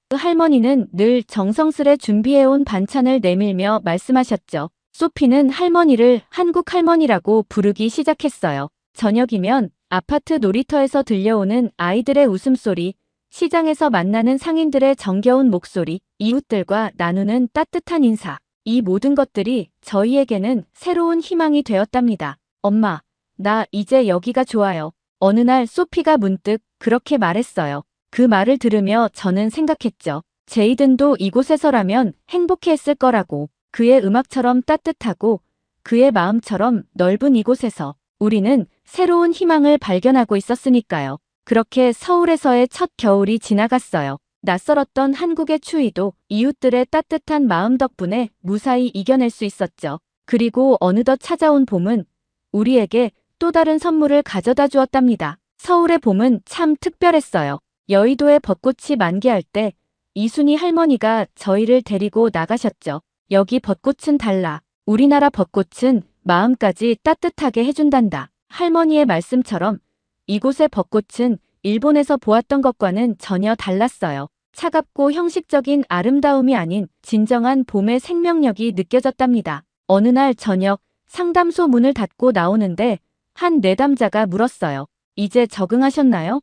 그 할머니는 늘 정성스레 준비해온 반찬을 내밀며 말씀하셨죠. 소피는 할머니를 한국 할머니라고 부르기 시작했어요. 저녁이면 아파트 놀이터에서 들려오는 아이들의 웃음소리, 시장에서 만나는 상인들의 정겨운 목소리, 이웃들과 나누는 따뜻한 인사. 이 모든 것들이 저희에게는 새로운 희망이 되었답니다. 엄마, 나 이제 여기가 좋아요. 어느 날 소피가 문득 그렇게 말했어요. 그 말을 들으며 저는 생각했죠. 제이든도 이곳에서라면 행복해했을 거라고. 그의 음악처럼 따뜻하고 그의 마음처럼 넓은 이곳에서 우리는 새로운 희망을 발견하고 있었으니까요. 그렇게 서울에서의 첫 겨울이 지나갔어요. 낯설었던 한국의 추위도 이웃들의 따뜻한 마음 덕분에 무사히 이겨낼 수 있었죠. 그리고 어느덧 찾아온 봄은 우리에게 또 다른 선물을 가져다 주었답니다. 서울의 봄은 참 특별했어요. 여의도의 벚꽃이 만개할 때 이순희 할머니가 저희를 데리고 나가셨죠. 여기 벚꽃은 달라. 우리나라 벚꽃은 마음까지 따뜻하게 해준단다. 할머니의 말씀처럼 이곳의 벚꽃은 일본에서 보았던 것과는 전혀 달랐어요. 차갑고 형식적인 아름다움이 아닌 진정한 봄의 생명력이 느껴졌답니다. 어느 날 저녁 상담소 문을 닫고 나오는데 한 내담자가 물었어요. 이제 적응하셨나요?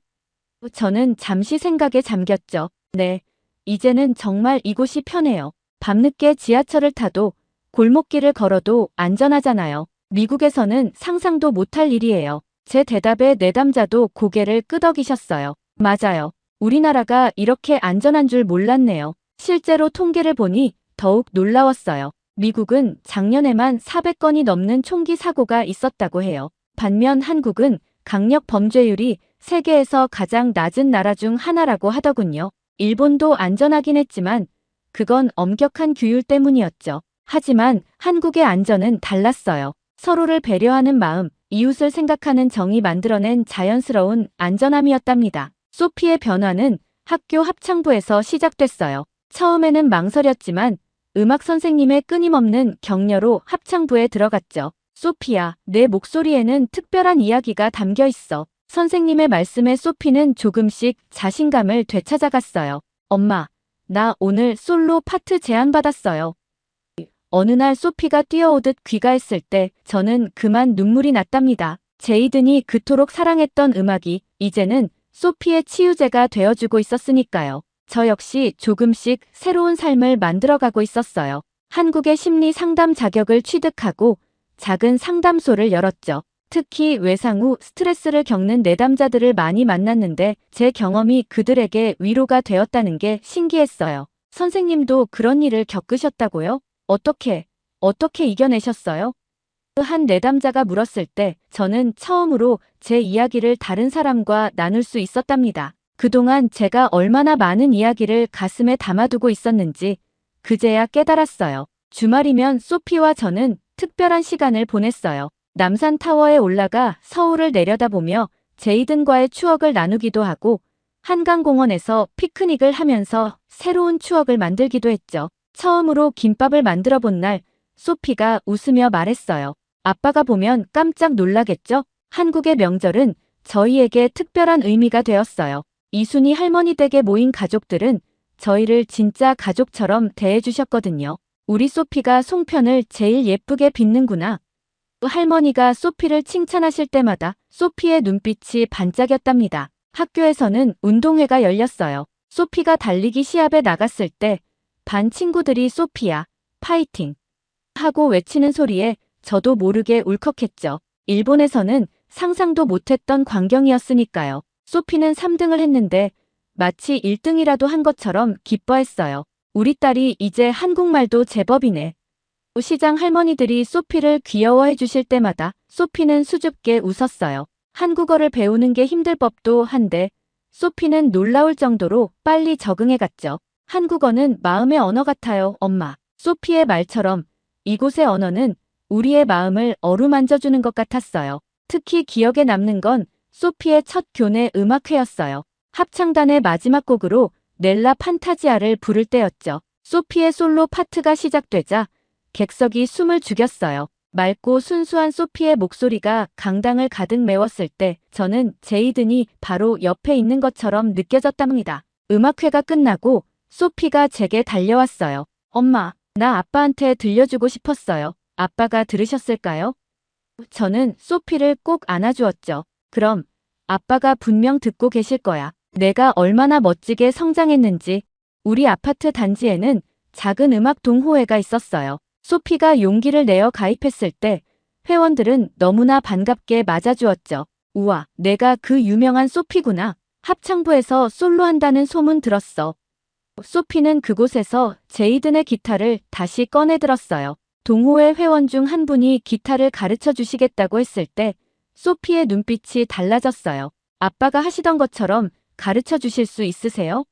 저는 잠시 생각에 잠겼죠. 네, 이제는 정말 이곳이 편해요. 밤늦게 지하철을 타도 골목길을 걸어도 안전하잖아요. 미국에서는 상상도 못할 일이에요. 제 대답에 내담자도 고개를 끄덕이셨어요. 맞아요. 우리나라가 이렇게 안전한 줄 몰랐네요. 실제로 통계를 보니 더욱 놀라웠어요. 미국은 작년에만 400건이 넘는 총기 사고가 있었다고 해요. 반면 한국은 강력 범죄율이 세계에서 가장 낮은 나라 중 하나라고 하더군요. 일본도 안전하긴 했지만 그건 엄격한 규율 때문이었죠. 하지만 한국의 안전은 달랐어요. 서로를 배려하는 마음, 이웃을 생각하는 정이 만들어낸 자연스러운 안전함이었답니다. 소피의 변화는 학교 합창부에서 시작됐어요. 처음에는 망설였지만 음악 선생님의 끊임없는 격려로 합창부에 들어갔죠. 소피야, 내 목소리에는 특별한 이야기가 담겨 있어. 선생님의 말씀에 소피는 조금씩 자신감을 되찾아갔어요. 엄마, 나 오늘 솔로 파트 제안받았어요. 어느 날 소피가 뛰어오듯 귀가했을 때 저는 그만 눈물이 났답니다. 제이든이 그토록 사랑했던 음악이 이제는 소피의 치유제가 되어주고 있었으니까요. 저 역시 조금씩 새로운 삶을 만들어가고 있었어요. 한국의 심리 상담 자격을 취득하고 작은 상담소를 열었죠. 특히 외상 후 스트레스를 겪는 내담자들을 많이 만났는데 제 경험이 그들에게 위로가 되었다는 게 신기했어요. 선생님도 그런 일을 겪으셨다고요? 어떻게 이겨내셨어요? 한 내담자가 물었을 때 저는 처음으로 제 이야기를 다른 사람과 나눌 수 있었답니다. 그동안 제가 얼마나 많은 이야기를 가슴에 담아두고 있었는지 그제야 깨달았어요. 주말이면 소피와 저는 특별한 시간을 보냈어요. 남산타워에 올라가 서울을 내려다보며 제이든과의 추억을 나누기도 하고 한강공원에서 피크닉을 하면서 새로운 추억을 만들기도 했죠. 처음으로 김밥을 만들어 본 날 소피가 웃으며 말했어요. 아빠가 보면 깜짝 놀라겠죠? 한국의 명절은 저희에게 특별한 의미가 되었어요. 이순이 할머니 댁에 모인 가족들은 저희를 진짜 가족처럼 대해주셨거든요. 우리 소피가 송편을 제일 예쁘게 빚는구나. 할머니가 소피를 칭찬하실 때마다 소피의 눈빛이 반짝였답니다. 학교에서는 운동회가 열렸어요. 소피가 달리기 시합에 나갔을 때 반 친구들이 소피야, 파이팅! 하고 외치는 소리에 저도 모르게 울컥했죠. 일본에서는 상상도 못했던 광경이었으니까요. 소피는 3등을 했는데 마치 1등이라도 한 것처럼 기뻐했어요. 우리 딸이 이제 한국말도 제법이네. 시장 할머니들이 소피를 귀여워해 주실 때마다 소피는 수줍게 웃었어요. 한국어를 배우는 게 힘들 법도 한데 소피는 놀라울 정도로 빨리 적응해 갔죠. 한국어는 마음의 언어 같아요, 엄마. 소피의 말처럼 이곳의 언어는 우리의 마음을 어루만져주는 것 같았어요. 특히 기억에 남는 건 소피의 첫 교내 음악회였어요. 합창단의 마지막 곡으로 넬라 판타지아를 부를 때였죠. 소피의 솔로 파트가 시작되자 객석이 숨을 죽였어요. 맑고 순수한 소피의 목소리가 강당을 가득 메웠을 때 저는 제이든이 바로 옆에 있는 것처럼 느껴졌답니다. 음악회가 끝나고 소피가 제게 달려왔어요. 엄마, 나 아빠한테 들려주고 싶었어요. 아빠가 들으셨을까요? 저는 소피를 꼭 안아주었죠. 그럼 아빠가 분명 듣고 계실 거야. 내가 얼마나 멋지게 성장했는지. 우리 아파트 단지에는 작은 음악 동호회가 있었어요. 소피가 용기를 내어 가입했을 때 회원들은 너무나 반갑게 맞아주었죠. 우와, 내가 그 유명한 소피구나. 합창부에서 솔로한다는 소문 들었어. 소피는 그곳에서 제이든의 기타를 다시 꺼내들었어요. 동호회 회원 중 한 분이 기타를 가르쳐 주시겠다고 했을 때 소피의 눈빛이 달라졌어요. 아빠가 하시던 것처럼 가르쳐 주실 수 있으세요?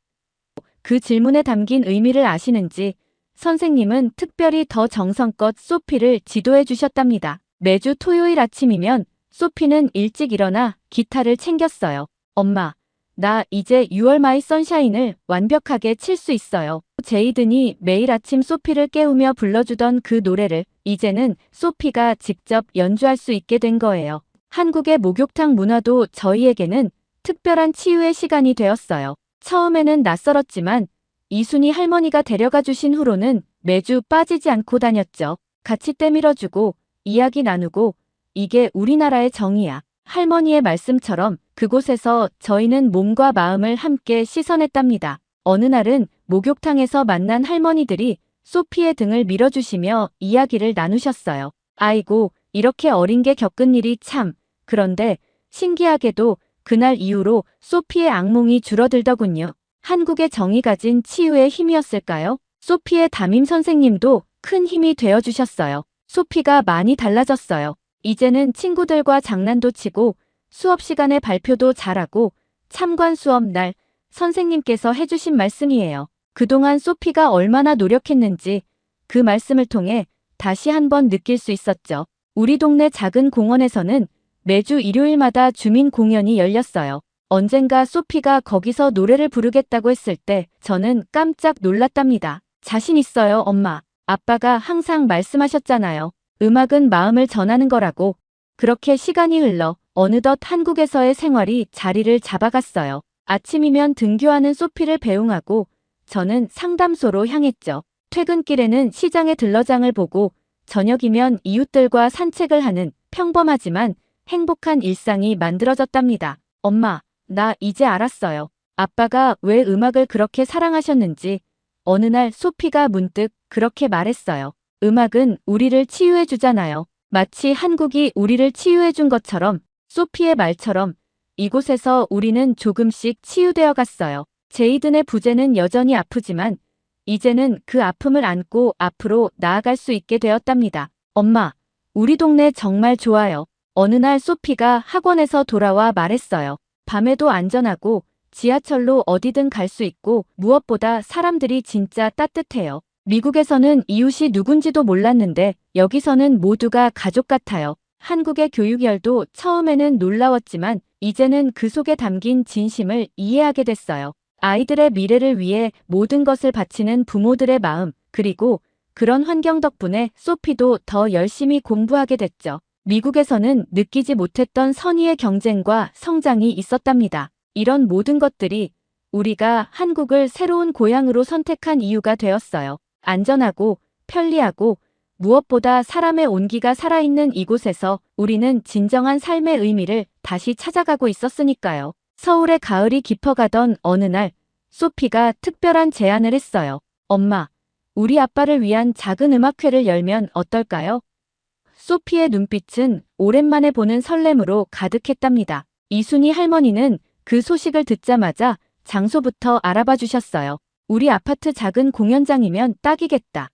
그 질문에 담긴 의미를 아시는지 선생님은 특별히 더 정성껏 소피를 지도해 주셨답니다. 매주 토요일 아침이면 소피는 일찍 일어나 기타를 챙겼어요. 엄마, 나 이제 6월 마이 선샤인을 완벽하게 칠 수 있어요. 제이든이 매일 아침 소피를 깨우며 불러주던 그 노래를 이제는 소피가 직접 연주할 수 있게 된 거예요. 한국의 목욕탕 문화도 저희에게는 특별한 치유의 시간이 되었어요. 처음에는 낯설었지만 이순이 할머니가 데려가 주신 후로는 매주 빠지지 않고 다녔죠. 같이 때밀어주고 이야기 나누고 이게 우리나라의 정이야. 할머니의 말씀처럼 그곳에서 저희는 몸과 마음을 함께 씻어냈답니다. 어느 날은 목욕탕에서 만난 할머니들이 소피의 등을 밀어주시며 이야기를 나누셨어요. 아이고, 이렇게 어린 게 겪은 일이 참. 그런데 신기하게도 그날 이후로 소피의 악몽이 줄어들더군요. 한국의 정이 가진 치유의 힘이었을까요? 소피의 담임 선생님도 큰 힘이 되어주셨어요. 소피가 많이 달라졌어요. 이제는 친구들과 장난도 치고 수업 시간에 발표도 잘하고 참관 수업 날 선생님께서 해주신 말씀이에요. 그동안 소피가 얼마나 노력했는지 그 말씀을 통해 다시 한번 느낄 수 있었죠. 우리 동네 작은 공원에서는 매주 일요일마다 주민 공연이 열렸어요. 언젠가 소피가 거기서 노래를 부르겠다고 했을 때 저는 깜짝 놀랐답니다. 자신 있어요, 엄마. 아빠가 항상 말씀하셨잖아요. 음악은 마음을 전하는 거라고. 그렇게 시간이 흘러 어느덧 한국에서의 생활이 자리를 잡아갔어요. 아침이면 등교하는 소피를 배웅하고 저는 상담소로 향했죠. 퇴근길에는 시장의 들러장을 보고 저녁이면 이웃들과 산책을 하는 평범하지만 행복한 일상이 만들어졌답니다. 엄마, 나 이제 알았어요. 아빠가 왜 음악을 그렇게 사랑하셨는지. 어느 날 소피가 문득 그렇게 말했어요. 음악은 우리를 치유해 주잖아요. 마치 한국이 우리를 치유해 준 것처럼. 소피의 말처럼 이곳에서 우리는 조금씩 치유되어 갔어요. 제이든의 부재는 여전히 아프지만 이제는 그 아픔을 안고 앞으로 나아갈 수 있게 되었답니다. 엄마, 우리 동네 정말 좋아요. 어느 날 소피가 학원에서 돌아와 말했어요. 밤에도 안전하고 지하철로 어디든 갈 수 있고 무엇보다 사람들이 진짜 따뜻해요. 미국에서는 이웃이 누군지도 몰랐는데 여기서는 모두가 가족 같아요. 한국의 교육열도 처음에는 놀라웠지만 이제는 그 속에 담긴 진심을 이해하게 됐어요. 아이들의 미래를 위해 모든 것을 바치는 부모들의 마음, 그리고 그런 환경 덕분에 소피도 더 열심히 공부하게 됐죠. 미국에서는 느끼지 못했던 선의의 경쟁과 성장이 있었답니다. 이런 모든 것들이 우리가 한국을 새로운 고향으로 선택한 이유가 되었어요. 안전하고 편리하고 무엇보다 사람의 온기가 살아있는 이곳에서 우리는 진정한 삶의 의미를 다시 찾아가고 있었으니까요. 서울의 가을이 깊어가던 어느 날 소피가 특별한 제안을 했어요. 엄마, 우리 아빠를 위한 작은 음악회를 열면 어떨까요? 소피의 눈빛은 오랜만에 보는 설렘으로 가득했답니다. 이순희 할머니는 그 소식을 듣자마자 장소부터 알아봐 주셨어요. 우리 아파트 작은 공연장이면 딱이겠다.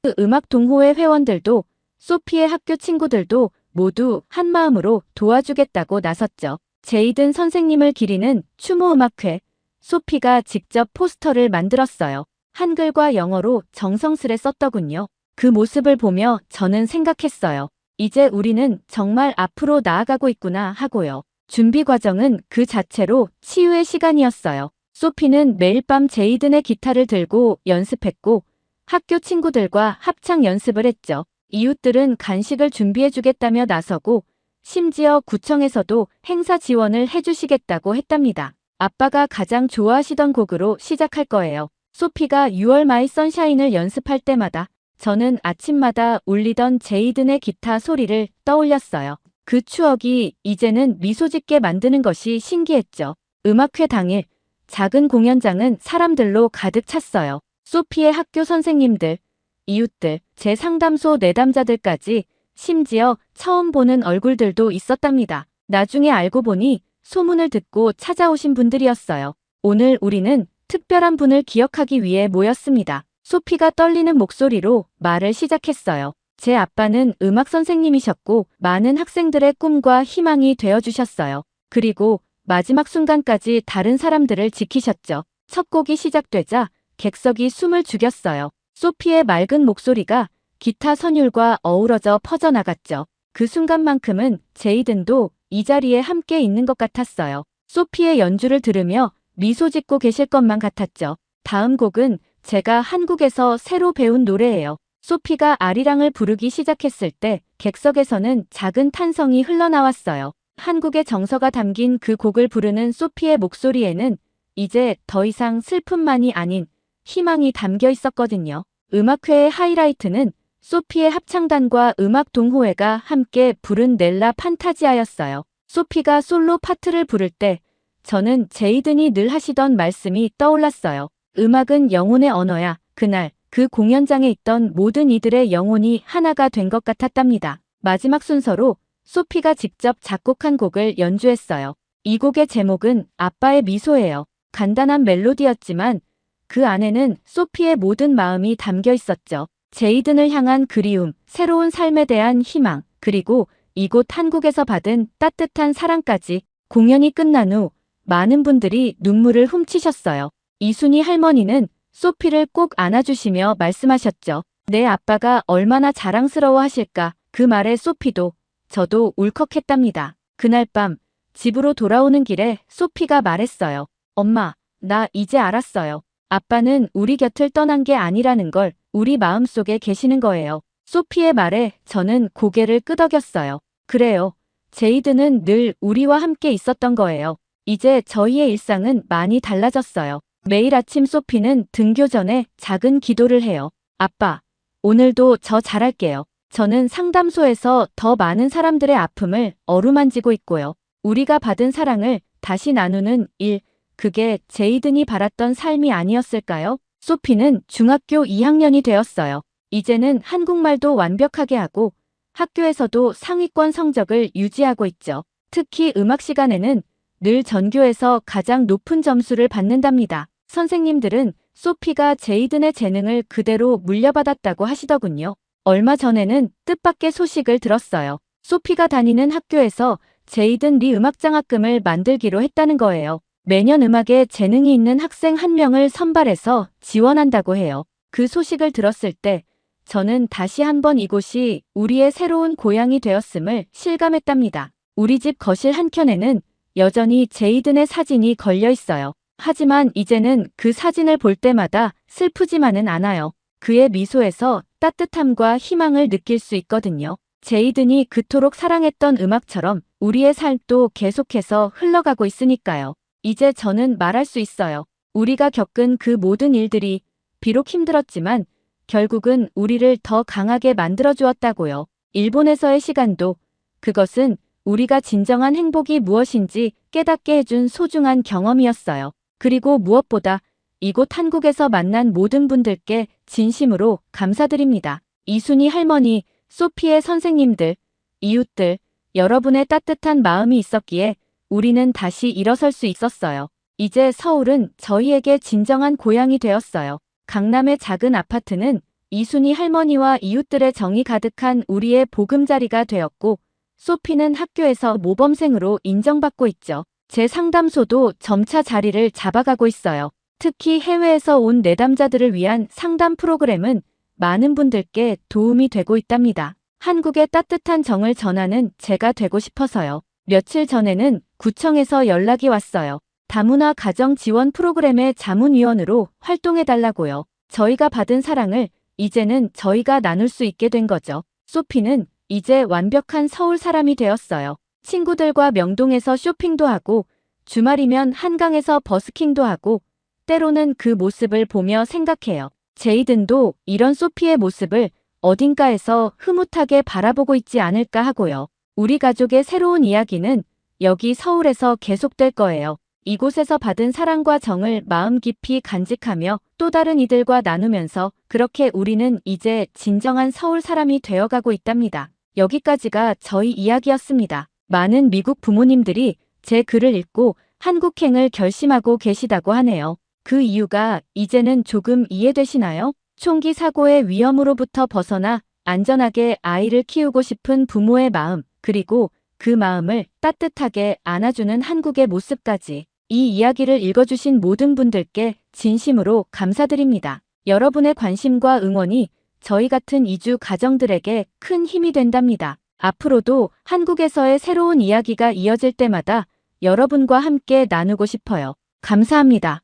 그 음악 동호회 회원들도 소피의 학교 친구들도 모두 한마음으로 도와주겠다고 나섰죠. 제이든 선생님을 기리는 추모 음악회. 소피가 직접 포스터를 만들었어요. 한글과 영어로 정성스레 썼더군요. 그 모습을 보며 저는 생각했어요. 이제 우리는 정말 앞으로 나아가고 있구나 하고요. 준비 과정은 그 자체로 치유의 시간이었어요. 소피는 매일 밤 제이든의 기타를 들고 연습했고 학교 친구들과 합창 연습을 했죠. 이웃들은 간식을 준비해주겠다며 나서고 심지어 구청에서도 행사 지원을 해주시겠다고 했답니다. 아빠가 가장 좋아하시던 곡으로 시작할 거예요. 소피가 6월 마이 선샤인을 연습할 때마다 저는 아침마다 울리던 제이든의 기타 소리를 떠올렸어요. 그 추억이 이제는 미소 짓게 만드는 것이 신기했죠. 음악회 당일 작은 공연장은 사람들로 가득 찼어요. 소피의 학교 선생님들, 이웃들, 제 상담소 내담자들까지 심지어 처음 보는 얼굴들도 있었답니다. 나중에 알고 보니 소문을 듣고 찾아오신 분들이었어요. 오늘 우리는 특별한 분을 기억하기 위해 모였습니다. 소피가 떨리는 목소리로 말을 시작했어요. 제 아빠는 음악 선생님이셨고 많은 학생들의 꿈과 희망이 되어주셨어요. 그리고 마지막 순간까지 다른 사람들을 지키셨죠. 첫 곡이 시작되자 객석이 숨을 죽였어요. 소피의 맑은 목소리가 기타 선율과 어우러져 퍼져나갔죠. 그 순간만큼은 제이든도 이 자리에 함께 있는 것 같았어요. 소피의 연주를 들으며 미소 짓고 계실 것만 같았죠. 다음 곡은 제가 한국에서 새로 배운 노래예요. 소피가 아리랑을 부르기 시작했을 때 객석에서는 작은 탄성이 흘러나왔어요. 한국의 정서가 담긴 그 곡을 부르는 소피의 목소리에는 이제 더 이상 슬픔만이 아닌 희망이 담겨 있었거든요. 음악회의 하이라이트는 소피의 합창단과 음악 동호회가 함께 부른 넬라 판타지아였어요. 소피가 솔로 파트를 부를 때 저는 제이든이 늘 하시던 말씀이 떠올랐어요. 음악은 영혼의 언어야. 그날 그 공연장에 있던 모든 이들의 영혼이 하나가 된 것 같았답니다. 마지막 순서로 소피가 직접 작곡한 곡을 연주했어요. 이 곡의 제목은 아빠의 미소예요. 간단한 멜로디였지만 그 안에는 소피의 모든 마음이 담겨 있었죠. 제이든을 향한 그리움, 새로운 삶에 대한 희망, 그리고 이곳 한국에서 받은 따뜻한 사랑까지. 공연이 끝난 후 많은 분들이 눈물을 훔치셨어요. 이순희 할머니는 소피를 꼭 안아주시며 말씀하셨죠. 내 아빠가 얼마나 자랑스러워 하실까. 그 말에 소피도 저도 울컥했답니다. 그날 밤 집으로 돌아오는 길에 소피가 말했어요. 엄마, 나 이제 알았어요. 아빠는 우리 곁을 떠난 게 아니라는 걸 우리 마음속에 계시는 거예요. 소피의 말에 저는 고개를 끄덕였어요. 그래요. 제이드는 늘 우리와 함께 있었던 거예요. 이제 저희의 일상은 많이 달라졌어요. 매일 아침 소피는 등교 전에 작은 기도를 해요. 아빠, 오늘도 저 잘할게요. 저는 상담소에서 더 많은 사람들의 아픔을 어루만지고 있고요. 우리가 받은 사랑을 다시 나누는 일, 그게 제이든이 바랐던 삶이 아니었을까요? 소피는 중학교 2학년이 되었어요. 이제는 한국말도 완벽하게 하고 학교에서도 상위권 성적을 유지하고 있죠. 특히 음악 시간에는 늘 전교에서 가장 높은 점수를 받는답니다. 선생님들은 소피가 제이든의 재능을 그대로 물려받았다고 하시더군요. 얼마 전에는 뜻밖의 소식을 들었어요. 소피가 다니는 학교에서 제이든 리 음악장학금을 만들기로 했다는 거예요. 매년 음악에 재능이 있는 학생 1명을 선발해서 지원한다고 해요. 그 소식을 들었을 때 저는 다시 한번 이곳이 우리의 새로운 고향이 되었음을 실감했답니다. 우리 집 거실 한켠에는 여전히 제이든의 사진이 걸려 있어요. 하지만 이제는 그 사진을 볼 때마다 슬프지만은 않아요. 그의 미소에서 따뜻함과 희망을 느낄 수 있거든요. 제이든이 그토록 사랑했던 음악처럼 우리의 삶도 계속해서 흘러가고 있으니까요. 이제 저는 말할 수 있어요. 우리가 겪은 그 모든 일들이 비록 힘들었지만 결국은 우리를 더 강하게 만들어 주었다고요. 일본에서의 시간도 그것은 우리가 진정한 행복이 무엇인지 깨닫게 해준 소중한 경험이었어요. 그리고 무엇보다 이곳 한국에서 만난 모든 분들께 진심으로 감사드립니다. 이순희 할머니, 소피의 선생님들, 이웃들, 여러분의 따뜻한 마음이 있었기에 우리는 다시 일어설 수 있었어요. 이제 서울은 저희에게 진정한 고향이 되었어요. 강남의 작은 아파트는 이순희 할머니와 이웃들의 정이 가득한 우리의 보금자리가 되었고 소피는 학교에서 모범생으로 인정받고 있죠. 제 상담소도 점차 자리를 잡아가고 있어요. 특히 해외에서 온 내담자들을 위한 상담 프로그램은 많은 분들께 도움이 되고 있답니다. 한국의 따뜻한 정을 전하는 제가 되고 싶어서요. 며칠 전에는 구청에서 연락이 왔어요. 다문화 가정 지원 프로그램의 자문위원으로 활동해달라고요. 저희가 받은 사랑을 이제는 저희가 나눌 수 있게 된 거죠. 소피는 이제 완벽한 서울 사람이 되었어요. 친구들과 명동에서 쇼핑도 하고 주말이면 한강에서 버스킹도 하고 때로는 그 모습을 보며 생각해요. 제이든도 이런 소피의 모습을 어딘가에서 흐뭇하게 바라보고 있지 않을까 하고요. 우리 가족의 새로운 이야기는 여기 서울에서 계속될 거예요. 이곳에서 받은 사랑과 정을 마음 깊이 간직하며 또 다른 이들과 나누면서 그렇게 우리는 이제 진정한 서울 사람이 되어가고 있답니다. 여기까지가 저희 이야기였습니다. 많은 미국 부모님들이 제 글을 읽고 한국행을 결심하고 계시다고 하네요. 그 이유가 이제는 조금 이해되시나요? 총기 사고의 위험으로부터 벗어나 안전하게 아이를 키우고 싶은 부모의 마음, 그리고 그 마음을 따뜻하게 안아주는 한국의 모습까지. 이 이야기를 읽어주신 모든 분들께 진심으로 감사드립니다. 여러분의 관심과 응원이 저희 같은 이주 가정들에게 큰 힘이 된답니다. 앞으로도 한국에서의 새로운 이야기가 이어질 때마다 여러분과 함께 나누고 싶어요. 감사합니다.